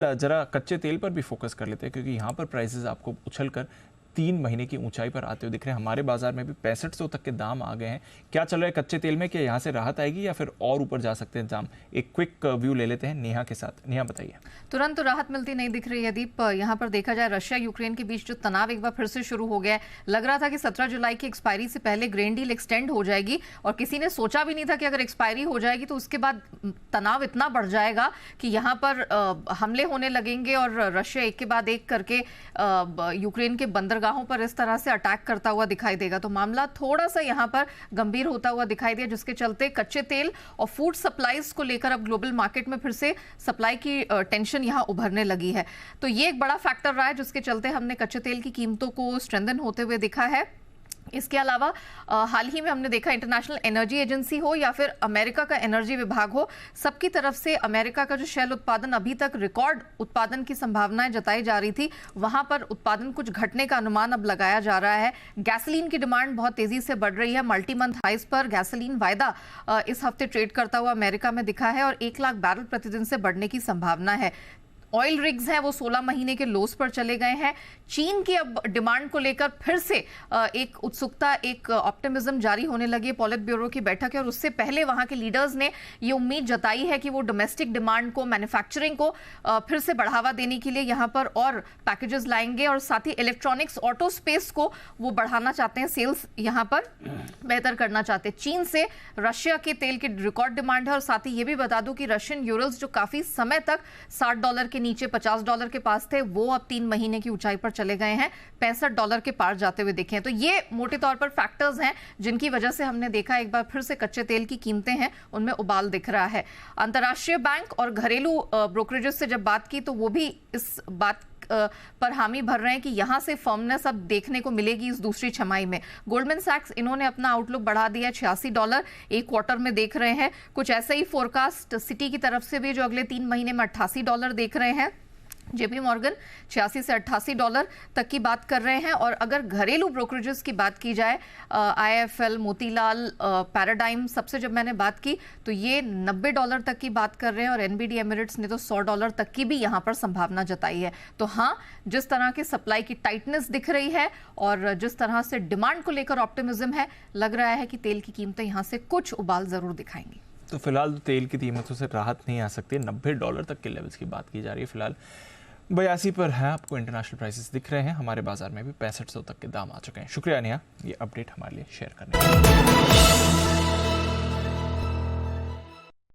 जरा कच्चे तेल पर भी फोकस कर लेते हैं क्योंकि यहाँ पर प्राइसेस आपको उछलकर 3 महीने की ऊंचाई पर आते हुए दिख रहे हैं। हमारे बाजार में भी 6500 तक के दाम आ गए हैं। क्या चल रहा है कच्चे तेल में? क्या यहाँ से राहत आएगी या फिर और ऊपर जा सकते हैं दाम? एक क्विक व्यू ले लेते हैं नेहा के साथ। नेहा बताइए। तुरंत तो राहत मिलती नहीं दिख रही है दीप। यहाँ पर देखा जाए रशिया यूक्रेन के बीच जो तनाव एक बार फिर से शुरू हो गया है। लग रहा था कि 17 जुलाई की एक्सपायरी से पहले ग्रेन डील एक्सटेंड हो जाएगी और किसी ने सोचा भी नहीं था कि अगर एक्सपायरी हो जाएगी तो उसके बाद तनाव इतना बढ़ जाएगा कि यहाँ पर हमले होने लगेंगे और रशिया एक के बाद एक करके यूक्रेन के बंदरगाहों पर इस तरह से अटैक करता हुआ दिखाई देगा। तो मामला थोड़ा सा यहाँ पर गंभीर होता हुआ दिखाई दिया, जिसके चलते कच्चे तेल और फूड सप्लाईज को लेकर अब ग्लोबल मार्केट में फिर से सप्लाई की टेंशन यहाँ उभरने लगी है। तो ये एक बड़ा फैक्टर रहा है जिसके चलते हमने कच्चे तेल की कीमतों को स्ट्रेंथन होते हुए देखा है। इसके अलावा हाल ही में हमने देखा इंटरनेशनल एनर्जी एजेंसी हो या फिर अमेरिका का एनर्जी विभाग हो, सबकी तरफ से अमेरिका का जो शैल उत्पादन अभी तक रिकॉर्ड उत्पादन की संभावनाएं जताई जा रही थी, वहां पर उत्पादन कुछ घटने का अनुमान अब लगाया जा रहा है। गैसोलीन की डिमांड बहुत तेजी से बढ़ रही है। मल्टी मंथ हाइज पर गैसोलीन वायदा इस हफ्ते ट्रेड करता हुआ अमेरिका में दिखा है और 1 लाख बैरल प्रतिदिन से बढ़ने की संभावना है। ऑयल रिग्स हैं वो 16 महीने के लोस पर चले गए हैं। चीन की अब डिमांड को लेकर फिर से एक उत्सुकता, एक ऑप्टिमिज्म जारी होने लगी। पॉलिट ब्यूरो की बैठक है और उससे पहले वहां के लीडर्स ने ये उम्मीद जताई है कि वो डोमेस्टिक डिमांड को, मैन्युफैक्चरिंग को फिर से बढ़ावा देने के लिए यहाँ पर और पैकेजेस लाएंगे और साथ ही इलेक्ट्रॉनिक्स, ऑटो स्पेस को वो बढ़ाना चाहते हैं, सेल्स यहाँ पर बेहतर करना चाहते हैं। चीन से रशिया के तेल की रिकॉर्ड डिमांड है और साथ ही ये भी बता दूं कि रशियन यूरोस जो काफी समय तक $60 के नीचे $50 के पास थे, वो अब 3 महीने की ऊंचाई पर चले गए हैं, $65 के पार जाते हुए दिखे हैं। तो ये मोटे तौर पर फैक्टर्स हैं जिनकी वजह से हमने देखा एक बार फिर से कच्चे तेल की कीमतें हैं उनमें उबाल दिख रहा है। अंतर्राष्ट्रीय बैंक और घरेलू ब्रोकरेजेस से जब बात की तो वो भी इस बात पर हामी भर रहे हैं कि यहां से फर्मनेस अब देखने को मिलेगी इस दूसरी छमाही में। गोल्डमैन सैक्स इन्होंने अपना आउटलुक बढ़ा दिया, $86 एक क्वार्टर में देख रहे हैं। कुछ ऐसा ही फोरकास्ट सिटी की तरफ से भी जो अगले 3 महीने में $88 देख रहे हैं। जेपी मॉर्गन 86 से $88 तक की बात कर रहे हैं। और अगर घरेलू ब्रोकरेजेस की बात की जाए, IIFL, मोतीलाल, पैराडाइम, सबसे जब मैंने बात की तो ये $90 तक की बात कर रहे हैं और NBD एमिरेट्स ने तो $100 तक की भी यहाँ पर संभावना जताई है। तो हाँ, जिस तरह की सप्लाई की टाइटनेस दिख रही है और जिस तरह से डिमांड को लेकर ऑप्टिमिज्म है, लग रहा है कि तेल की कीमतें यहाँ से कुछ उबाल जरूर दिखाएंगी। तो फिलहाल तेल की कीमतों से राहत नहीं आ सकती। $90 तक के लेवल्स की बात की जा रही है। फिलहाल 82 पर है, आपको इंटरनेशनल प्राइसेस दिख रहे हैं। हमारे बाजार में भी 6500 तक के दाम आ चुके हैं। शुक्रिया नेहा, ये अपडेट हमारे लिए शेयर करने के लिए।